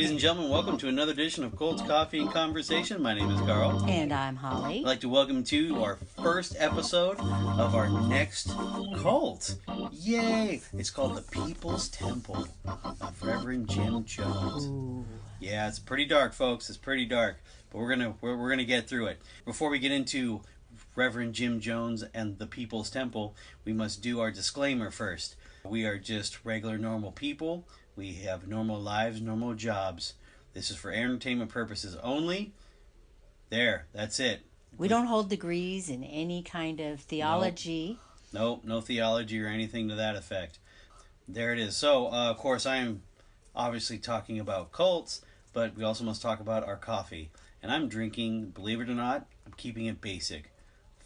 Ladies and gentlemen, welcome to another edition of Colt's Coffee and Conversation. My name is Carl. And I'm Holly. I'd like to welcome to our first episode of our next cult. Yay! It's called the People's Temple of Reverend Jim Jones. Ooh. Yeah, it's pretty dark, folks. It's pretty dark, but we're gonna get through it. Before we get into Reverend Jim Jones and the People's Temple, we must do our disclaimer first. We are just regular, normal people. We have normal lives, normal jobs. This is for entertainment purposes only. There, that's it. We don't hold degrees in any kind of theology. Nope, no theology or anything to that effect. There it is. So, of course, I am obviously talking about cults, but we also must talk about our coffee. And I'm drinking, believe it or not, I'm keeping it basic.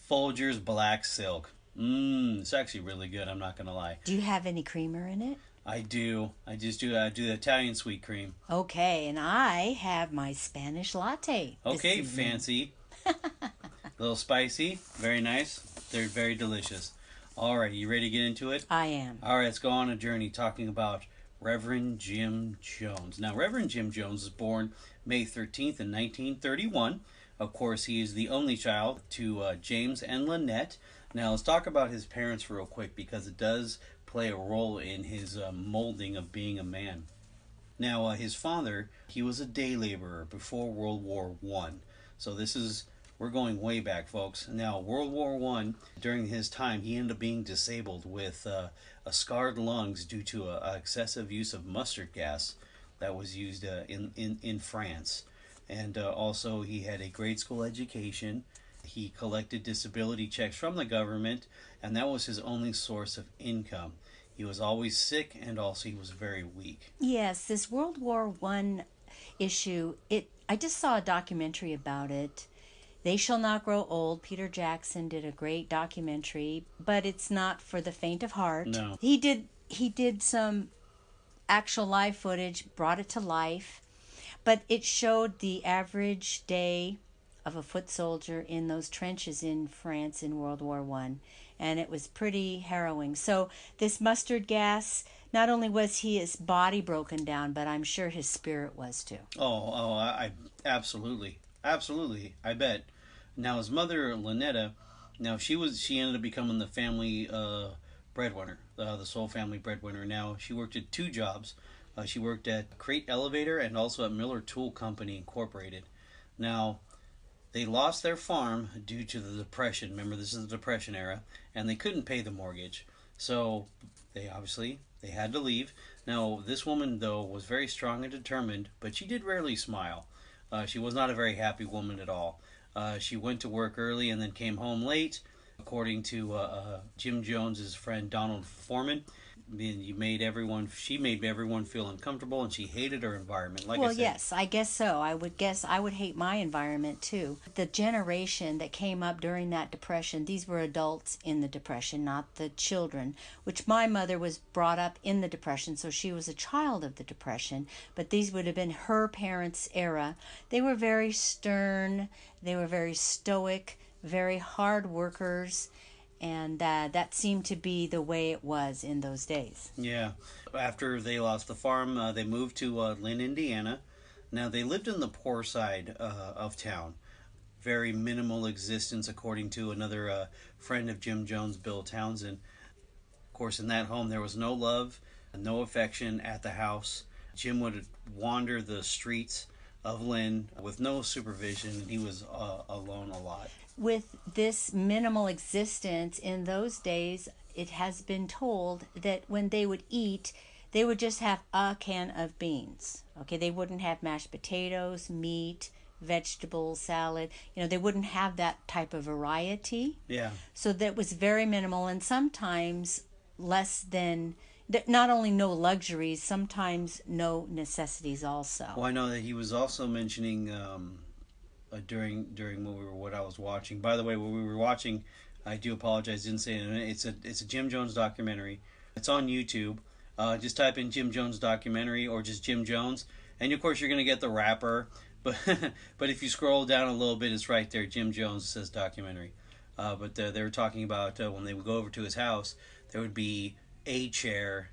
Folgers Black Silk. It's actually really good, I'm not going to lie. Do you have any creamer in it? I do. I do the Italian sweet cream. Okay, and I have my Spanish latte. Okay, fancy. A little spicy. Very nice. They're very delicious. All right, you ready to get into it? I am. All right, let's go on a journey talking about Reverend Jim Jones. Now, Reverend Jim Jones was born May 13th in 1931. Of course, he is the only child to James and Lynette. Now, let's talk about his parents real quick because it does play a role in his molding of being a man. Now, his father, he was a day laborer before World War I. So we're going way back, folks. Now, World War I, during his time, he ended up being disabled with a scarred lungs due to excessive use of mustard gas that was used in France. And also, he had a grade school education. He collected disability checks from the government, and that was his only source of income. He was always sick, and also he was very weak. Yes, this World War I issue, I just saw a documentary about it. They Shall Not Grow Old. Peter Jackson did a great documentary, but it's not for the faint of heart. No. He did some actual live footage, brought it to life, but it showed the average day of a foot soldier in those trenches in France in World War I, and it was pretty harrowing. So this mustard gas, not only was his body broken down, but I'm sure his spirit was too. I absolutely, I bet. Now his mother Lynetta, she ended up becoming the family breadwinner, the sole family breadwinner. Now she worked at two jobs. She worked at Crate Elevator and also at Miller Tool Company Incorporated. Now, they lost their farm due to the Depression. Remember, this is the Depression era, and they couldn't pay the mortgage. So they had to leave. Now, this woman, though, was very strong and determined, but she did rarely smile. She was not a very happy woman at all. She went to work early and then came home late. According to Jim Jones's friend Donald Foreman, she made everyone feel uncomfortable, and she hated her environment. Well, yes, I guess so. I would hate my environment too. The generation that came up during that Depression, these were adults in the Depression, not the children, which my mother was brought up in the Depression, so she was a child of the Depression, but these would have been her parents' era. They were very stern, they were very stoic, very hard workers, and that seemed to be the way it was in those days. Yeah. After they lost the farm, they moved to Lynn, Indiana. Now, they lived in the poor side of town. Very minimal existence, according to another friend of Jim Jones, Bill Townsend. Of course, in that home, there was no love, no affection at the house. Jim would wander the streets of Lynn with no supervision, and he was alone a lot. With this minimal existence in those days, it has been told that when they would eat, they would just have a can of beans. Okay, they wouldn't have mashed potatoes, meat, vegetables, salad. They wouldn't have that type of variety. Yeah. So that was very minimal, and sometimes less than, not only no luxuries, sometimes no necessities also. Well, I know that he was also mentioning during what I was watching. By the way, what we were watching, I do apologize, didn't say it. It's a Jim Jones documentary. It's on YouTube. Just type in Jim Jones documentary or just Jim Jones, and of course you're gonna get the rapper. But but if you scroll down a little bit, it's right there. Jim Jones says documentary. But they were talking about when they would go over to his house, there would be a chair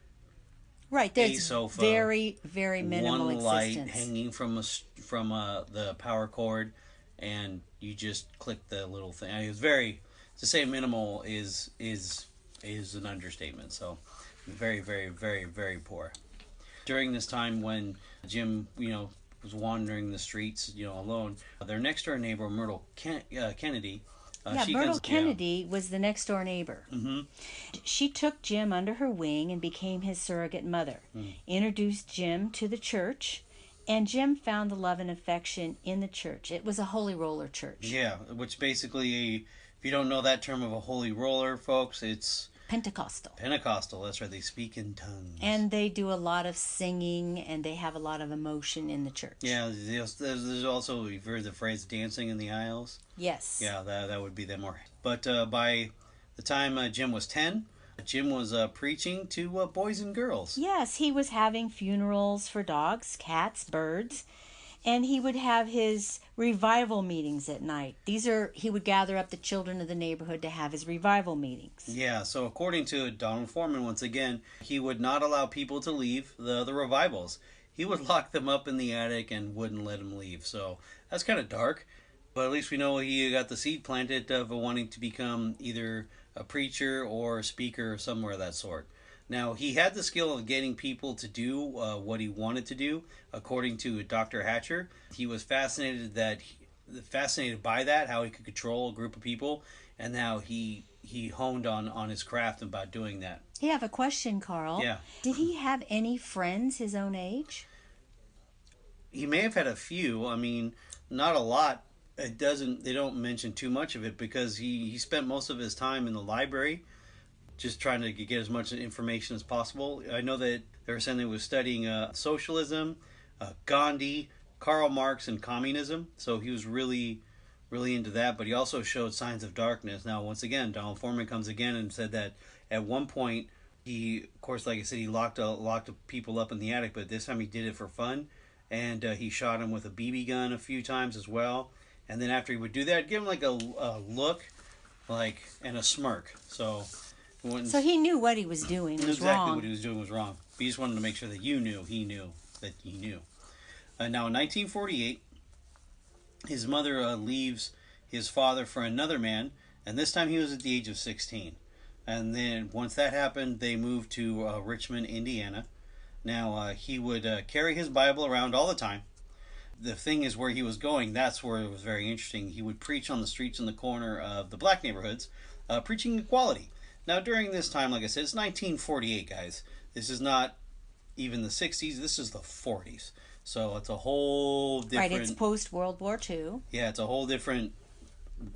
Right, a there's sofa, very, very minimal one light existence. hanging from the power cord, and you just click the little thing. It's very, to say minimal is an understatement. So very, very, very, very poor. During this time when Jim, was wandering the streets, alone, their next door neighbor, Myrtle Kennedy, Yeah, she Myrtle comes, Kennedy was the next door neighbor. hmm She took Jim under her wing and became his surrogate mother, introduced Jim to the church, and Jim found the love and affection in the church. It was a holy roller church. Yeah, which basically, if you don't know that term of a holy roller, folks, it's Pentecostal. Pentecostal. That's right. They speak in tongues. And they do a lot of singing, and they have a lot of emotion in the church. Yeah, there's also, you've heard the phrase dancing in the aisles? Yes. Yeah, that would be them more. But by the time Jim was 10, Jim was preaching to boys and girls. Yes, he was having funerals for dogs, cats, birds, and he would have his revival meetings at night. He would gather up the children of the neighborhood to have his revival meetings. Yeah, so according to Donald Foreman, once again, he would not allow people to leave the revivals. He would lock them up in the attic and wouldn't let them leave. So that's kind of dark. But at least we know he got the seed planted of wanting to become either a preacher or a speaker or somewhere of that sort. Now, he had the skill of getting people to do what he wanted to do, according to Dr. Hatcher. He was fascinated by that, how he could control a group of people, and how he honed on his craft about doing that. I have a question, Carl. Yeah. Did he have any friends his own age? He may have had a few. I mean, not a lot. They don't mention too much of it because he spent most of his time in the library just trying to get as much information as possible. I know that they were saying he was studying socialism, Gandhi, Karl Marx, and communism. So he was really, really into that. But he also showed signs of darkness. Now, once again, Donald Foreman comes again and said that at one point he, of course, like I said, he locked people up in the attic. But this time he did it for fun, and he shot him with a BB gun a few times as well. And then after he would do that, give him like a look, and a smirk. So he knew what he was doing was exactly wrong. what he was doing was wrong. He just wanted to make sure that he knew that he knew. Now, in 1948, his mother leaves his father for another man, and this time he was at the age of 16. And then once that happened, they moved to Richmond, Indiana. Now, he would carry his Bible around all the time. The thing is, where he was going, that's where it was very interesting. He would preach on the streets in the corner of the black neighborhoods, preaching equality. Now, during this time, like I said, it's 1948, guys. This is not even the 60s. This is the 40s. So it's a whole different... Right, it's post-World War II. Yeah, it's a whole different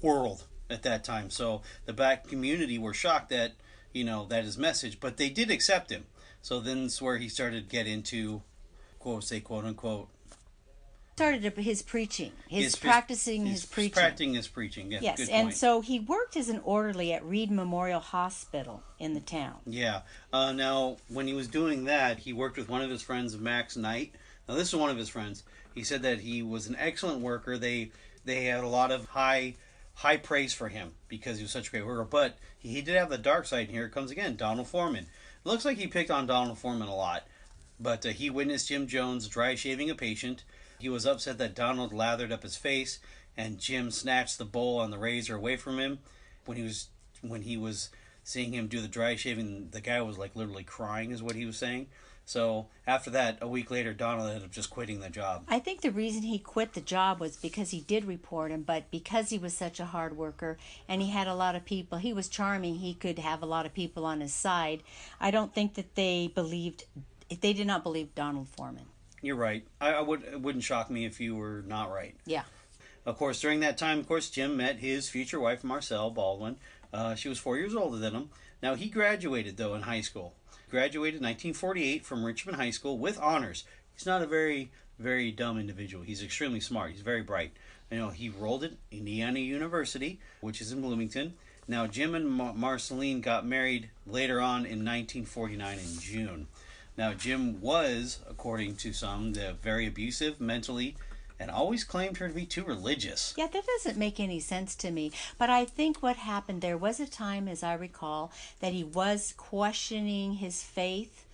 world at that time. So the black community were shocked that, that his message, but they did accept him. So then it's where he started to get into, quote unquote, started his preaching, practicing his preaching. Practicing his preaching, yeah. Yes, good and point. so he worked as an orderly at Reed Memorial Hospital in the town. Yeah. Now, when he was doing that, he worked with one of his friends, Max Knight. Now, this is one of his friends. He said that he was an excellent worker. They had a lot of high praise for him because he was such a great worker. But he did have the dark side, and here it comes again, Donald Foreman. It looks like he picked on Donald Foreman a lot. But he witnessed Jim Jones dry shaving a patient. He was upset that Donald lathered up his face, and Jim snatched the bowl on the razor away from him. When he was seeing him do the dry shaving, the guy was literally crying, is what he was saying. So after that, a week later, Donald ended up just quitting the job. I think the reason he quit the job was because he did report him, but because he was such a hard worker and he had a lot of people, he was charming, he could have a lot of people on his side. I don't think that they did not believe Donald Foreman. You're right. It wouldn't shock me if you were not right. Yeah. Of course, during that time, Jim met his future wife, Marcelle Baldwin. She was 4 years older than him. Now, he graduated, though, in high school. Graduated in 1948 from Richmond High School with honors. He's not a very, very dumb individual. He's extremely smart. He's very bright. He enrolled at Indiana University, which is in Bloomington. Now, Jim and Marceline got married later on in 1949 in June. Now, Jim was, according to some, very abusive mentally and always claimed her to be too religious. Yeah, that doesn't make any sense to me. But I think what happened, there was a time, as I recall, that he was questioning his faith,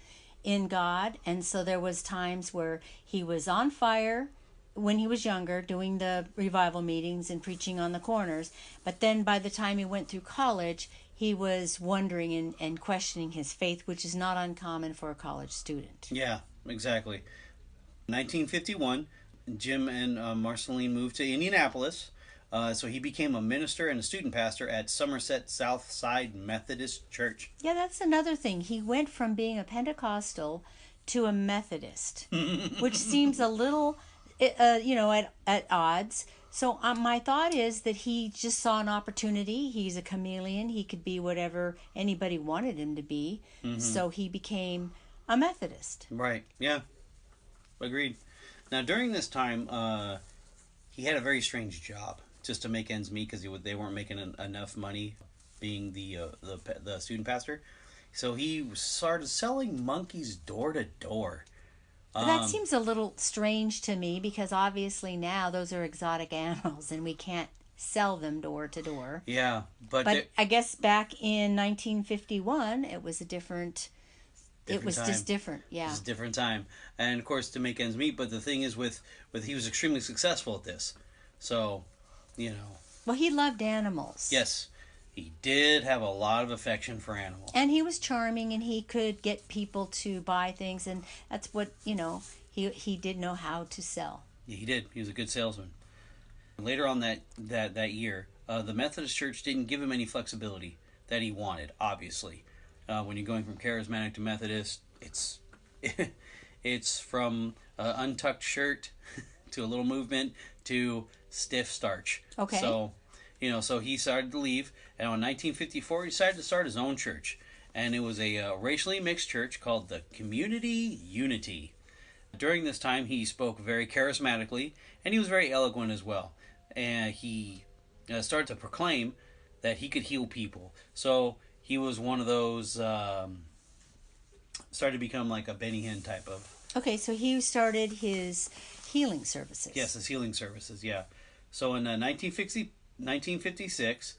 in God, and so there was times where he was on fire when he was younger doing the revival meetings and preaching on the corners, but then by the time he went through college he was wondering and questioning his faith, which is not uncommon for a college student. Yeah, exactly. 1951, Jim and Marceline moved to Indianapolis. So he became a minister and a student pastor at Somerset Southside Methodist Church. Yeah, that's another thing. He went from being a Pentecostal to a Methodist, which seems a little, at odds. So my thought is that he just saw an opportunity. He's a chameleon. He could be whatever anybody wanted him to be. Mm-hmm. So he became a Methodist. Right. Yeah. Agreed. Now, during this time, he had a very strange job just to make ends meet because they weren't making enough money being the student pastor. So he started selling monkeys door to door. That seems a little strange to me because obviously now those are exotic animals and we can't sell them door to door. Yeah, but I guess back in 1951 it was a different it was time. Just different, yeah. It was a different time. And of course to make ends meet, but the thing is with he was extremely successful at this. So, Well, he loved animals. Yes. He did have a lot of affection for animals. And he was charming and he could get people to buy things, and that's what, he did know how to sell. Yeah, he did. He was a good salesman. Later on that year, the Methodist Church didn't give him any flexibility that he wanted, obviously. When you're going from charismatic to Methodist, it's from untucked shirt to a little movement to stiff starch. Okay. So he started to leave, and in 1954 he decided to start his own church, and it was a racially mixed church called the Community Unity. During this time he spoke very charismatically, and he was very eloquent as well, and he started to proclaim that he could heal people. So he was one of those, started to become like a Benny Hinn type of... Okay, so he started his healing services. Yes, his healing services, yeah. So in 1956,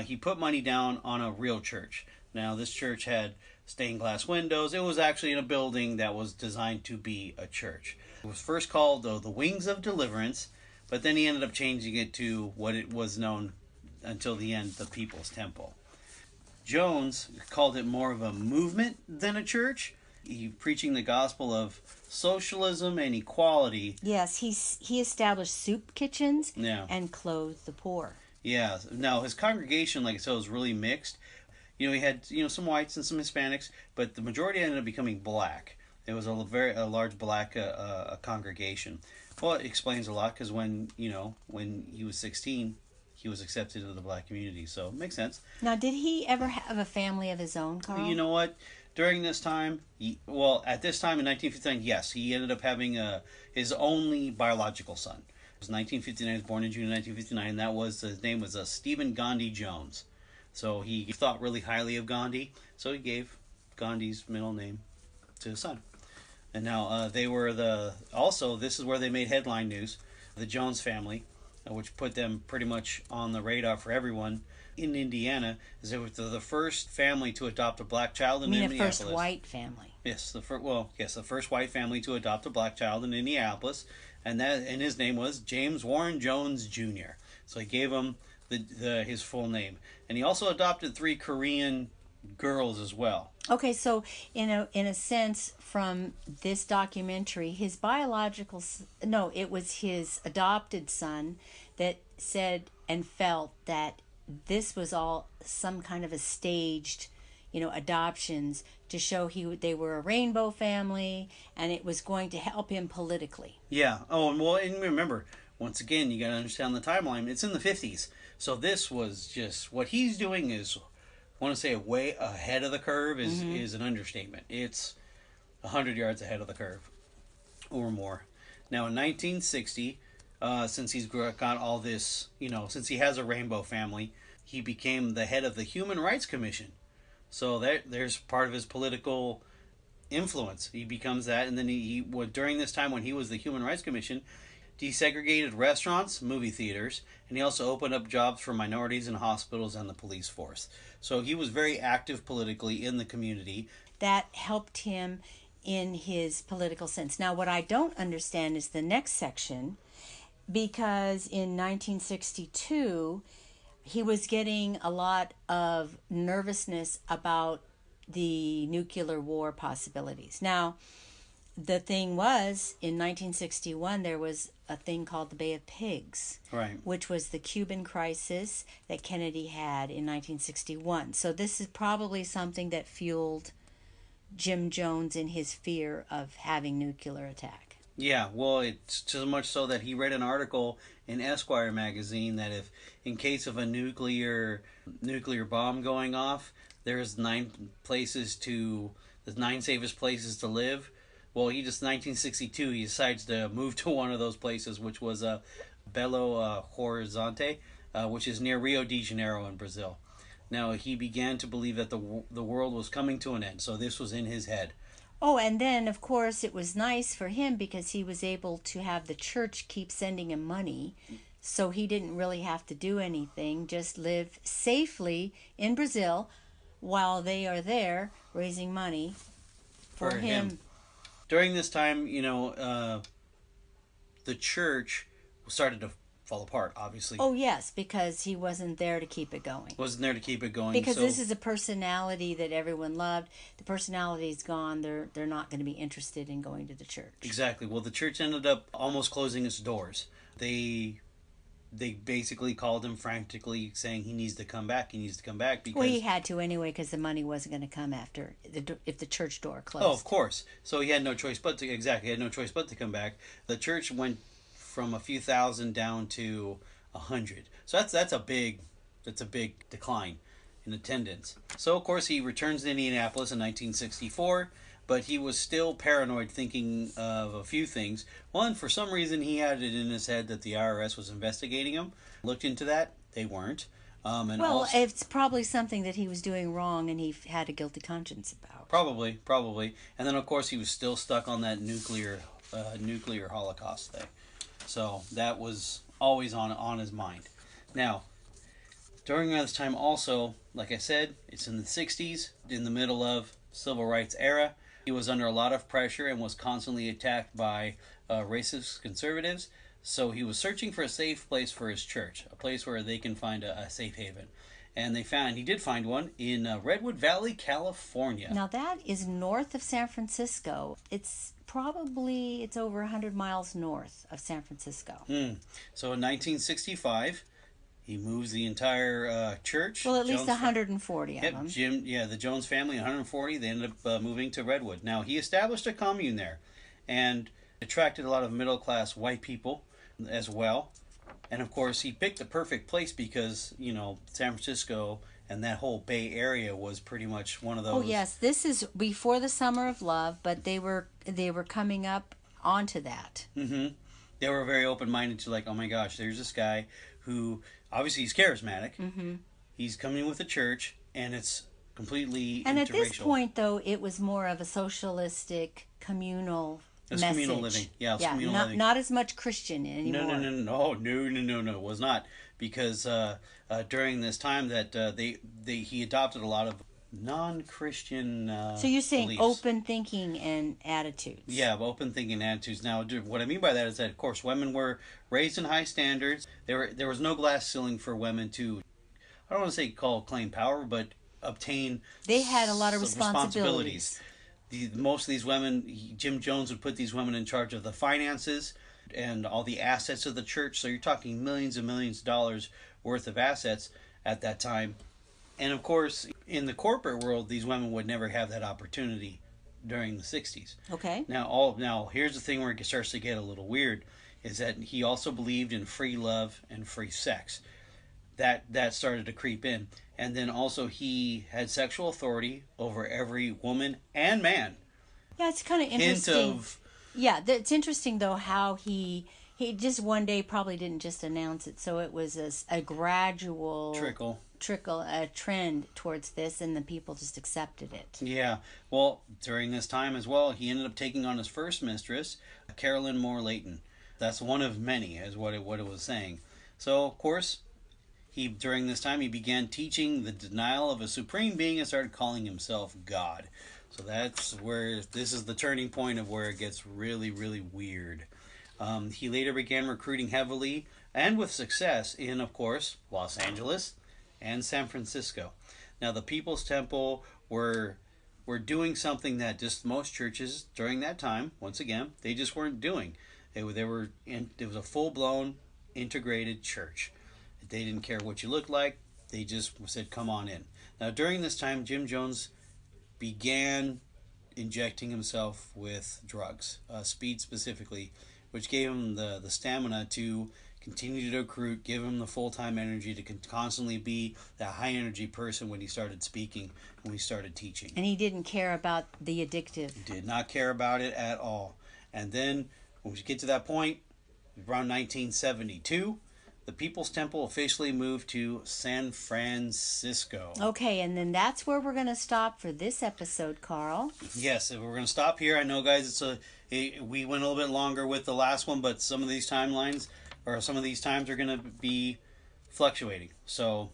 he put money down on a real church. Now, this church had stained glass windows. It was actually in a building that was designed to be a church. It was first called the Wings of Deliverance, but then he ended up changing it to what it was known until the end, the People's Temple. Jones called it more of a movement than a church. He preaching the gospel of socialism and equality. Yes, he established soup kitchens and clothed the poor. Yeah. Now his congregation, like I said, was really mixed. He had some whites and some Hispanics, but the majority ended up becoming black. It was a large black congregation. Well, it explains a lot because when he was 16, he was accepted into the black community. So it makes sense. Now, did he ever have a family of his own, Carl? You know what? During this time, at this time in 1959, yes, he ended up having his only biological son. It was 1959. He was born in June of 1959, and his name was Stephen Gandhi Jones. So he thought really highly of Gandhi, so he gave Gandhi's middle name to his son. And now they were this is where they made headline news, the Jones family, which put them pretty much on the radar for everyone in Indiana, is they were the first family to adopt a black child in Indianapolis. The first white family. Yes, the first white family to adopt a black child in Indianapolis, and his name was James Warren Jones Jr. So he gave him his full name, and he also adopted 3 Korean girls as well. Okay, so in a sense, from this documentary, it was his adopted son that said and felt that this was all some kind of a staged, adoptions to show they were a rainbow family, and it was going to help him politically. Yeah. Oh, and and remember, once again, you got to understand the timeline. It's in the 50s, so this was just what he's doing is. I want to say way ahead of the curve is an understatement. It's 100 yards ahead of the curve or more. Now in 1960, since he's got all this, since he has a rainbow family, he became the head of the Human Rights Commission. So there's part of his political influence. He becomes that, and then during this time when he was the Human Rights Commission, desegregated restaurants, movie theaters, and he also opened up jobs for minorities in hospitals and the police force. So he was very active politically in the community. That helped him in his political sense. Now, what I don't understand is the next section, because in 1962, he was getting a lot of nervousness about the nuclear war possibilities. Now, the thing was, in 1961, there was a thing called the Bay of Pigs, Right. which was the Cuban crisis that Kennedy had in 1961. So this is probably something that fueled Jim Jones in his fear of having nuclear attack. Yeah, well, it's so much so that he read an article in Esquire magazine that if, in case of a nuclear bomb going off, there's the 9 safest places to live. Well, 1962, he decides to move to one of those places, which was Belo Horizonte, which is near Rio de Janeiro in Brazil. Now, he began to believe that the world was coming to an end, so this was in his head. Oh, and then, of course, it was nice for him because he was able to have the church keep sending him money, so he didn't really have to do anything, just live safely in Brazil while they are there raising money for him. During this time, the church started to fall apart, obviously. Oh, yes, because he wasn't there to keep it going. Wasn't there to keep it going. Because this is a personality that everyone loved. The personality's gone. They're not going to be interested in going to the church. Exactly. Well, the church ended up almost closing its doors. They basically called him frantically saying he needs to come back. He needs to come back because... Well, he had to anyway because the money wasn't going to come after if the church door closed. Oh, of course. So he had no choice but to... Exactly. He had no choice but to come back. The church went from a few thousand down to 100. So that's a big decline in attendance. So of course he returns to Indianapolis in 1964, but he was still paranoid, thinking of a few things. One, for some reason he had it in his head that the IRS was investigating him. Looked into that, they weren't. It's probably something that he was doing wrong and he had a guilty conscience about. Probably. And then of course he was still stuck on that nuclear Holocaust thing. So that was always on his mind. Now, during this time also, like I said, it's in the 60s, in the middle of civil rights era. He was under a lot of pressure and was constantly attacked by racist conservatives. So he was searching for a safe place for his church, a place where they can find a safe haven. And he did find one in Redwood Valley, California. Now that is north of San Francisco. It's over 100 miles north of San Francisco. So in 1965, he moves the entire church. Well, at least 140 of them. The Jones family, 140, they ended up moving to Redwood. Now, he established a commune there and attracted a lot of middle-class white people as well. And, of course, he picked the perfect place because, San Francisco and that whole Bay Area was pretty much one of those. Oh, yes. This is before the Summer of Love, but they were coming up onto that. Mm-hmm. They were very open-minded to oh my gosh, there's this guy who, obviously he's charismatic. Mm-hmm. He's coming with the church, and it's completely And interracial. at this point, though, it was more of a socialistic, communal message. Communal living. Yeah, communal living. Not as much Christian anymore. No, it was not. Because during this time that he adopted a lot of non-Christian so you're saying beliefs. Open thinking and attitudes. Yeah, open thinking attitudes. Now, what I mean by that is that, of course, women were raised in high standards. There was no glass ceiling for women to, I don't want to say claim power, but obtain. They had a lot of responsibilities. Most of these women, Jim Jones would put these women in charge of the finances and all the assets of the church. So you're talking millions and millions of dollars worth of assets at that time. And of course, in the corporate world, these women would never have that opportunity during the 60s. Okay. Now here's the thing where it starts to get a little weird, is that he also believed in free love and free sex. That started to creep in. And then also he had sexual authority over every woman and man. Yeah, it's kind of interesting. It's interesting, though, how he just one day probably didn't just announce it. So it was a gradual trickle, a trend towards this, and the people just accepted it. Yeah. Well, during this time as well, he ended up taking on his first mistress, Carolyn Moore Layton. That's one of many, is what it was saying. So, of course, during this time, he began teaching the denial of a supreme being and started calling himself God. So that's where this is the turning point of where it gets really, really weird. He later began recruiting heavily and with success in, of course, Los Angeles and San Francisco. Now, the People's Temple were doing something that just most churches during that time, once again, they just weren't doing. It was a full blown integrated church. They didn't care what you looked like. They just said, "Come on in." Now, during this time, Jim Jones began injecting himself with drugs, speed specifically, which gave him the stamina to continue to recruit, give him the full-time energy to constantly be that high-energy person when he started speaking, when he started teaching. And he didn't care about the addictive. Did not care about it at all. And then, when we get to that point, around 1972, the People's Temple officially moved to San Francisco. Okay, and then that's where we're going to stop for this episode, Carl. Yes, we're going to stop here. I know, guys, we went a little bit longer with the last one, but some of these timelines, or some of these times are going to be fluctuating. So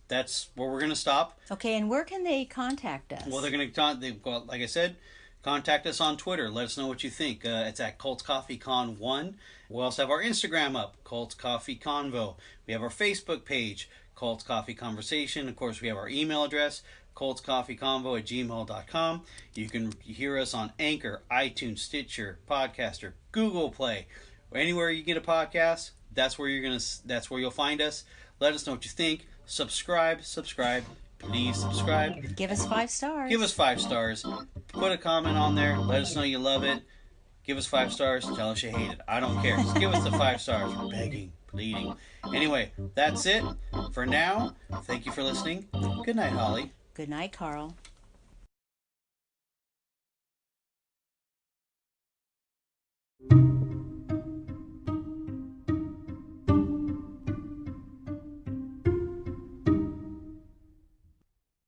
that's where we're going to stop. Okay, and where can they contact us? Well, they're going to, like I said, contact us on Twitter. Let us know what you think. It's at Colts Coffee Con 1. We also have our Instagram up, Colts Coffee Convo. We have our Facebook page, Colts Coffee Conversation. Of course, we have our email address, coltscoffeeconvo@gmail.com. You can hear us on Anchor, iTunes, Stitcher, Podcaster, Google Play. Anywhere you get a podcast, that's where you'll find us. Let us know what you think. Subscribe. Please subscribe. Give us 5 stars. Give us 5 stars. Put a comment on there. Let us know you love it. Give us 5 stars. Tell us you hate it. I don't care. Just give us the 5 stars. We're begging, pleading. Anyway, that's it for now. Thank you for listening. Good night, Holly. Good night, Carl.